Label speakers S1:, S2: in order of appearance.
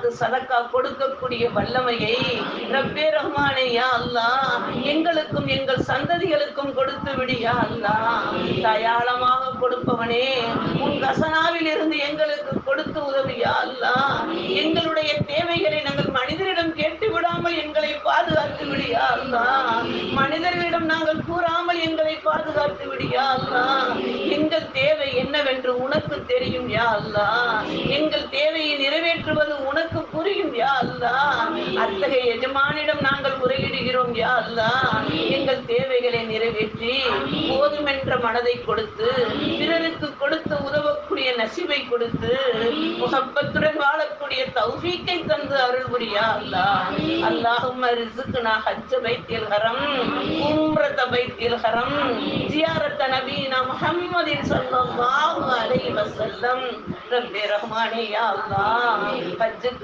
S1: ஜகாத்து சதக்கா கொடுக்கக்கூடிய வல்லமையை ரப்பே ரஹ்மானே யா அல்லாஹ் எங்களுக்கும் எங்கள் சந்ததிகளுக்கும் கொடுத்து விடு யா அல்லாஹ். தயாளமாக கொடுப்பவனே, உன் கசனாவில் இருந்து எங்களுக்கு கொடுத்து உதவி யா அல்லாஹ். எங்களுடைய தேவைகளை நாங்கள் மனிதரிடம் கேட்டு விடாமல் எங்களை பாதுகாத்து விடு யா அல்லாஹ். மனிதர்களிடம் நாங்கள் கூறாமல் எங்களை பாதுகாத்து விடு யா அல்லாஹ். எங்கள் தேவை என்னவென்று உனக்கு தெரியும் யா அல்லாஹ். எங்கள் தேவையை நிறைவேற்றுவது உனக்கு புரியும் யா அல்லாஹ். அத்தகைய எஜமானிடம் நாங்கள் முறையிடுகிறோம் யா அல்லாஹ். எங்கள் தேவைகளை நிறைவேற்றி போதுமென்ற மனதை கொடுத்து பிறருக்கு கொடுத்து உதவக்கூடிய நசிபை கொடுத்து முஹப்பத்துடன் வாழக்கூடிய தௌஃபீக்கை தந்து அருள் புரியா அல்லாஹ். அல்லாஹும்ம ரிஸ்க்னா ஹஜ்ஜ பைத்தில் ஹரம், உம்ரத பைத்தில் ஹரம், ஜியாரத்த நபீனா முஹம்மதின் ஸல்லல்லாஹு அலைஹி வஸல்லம். ரப்பே ரஹ்மானே யா அல்லாஹ், ஹஜ்ஜுக்கு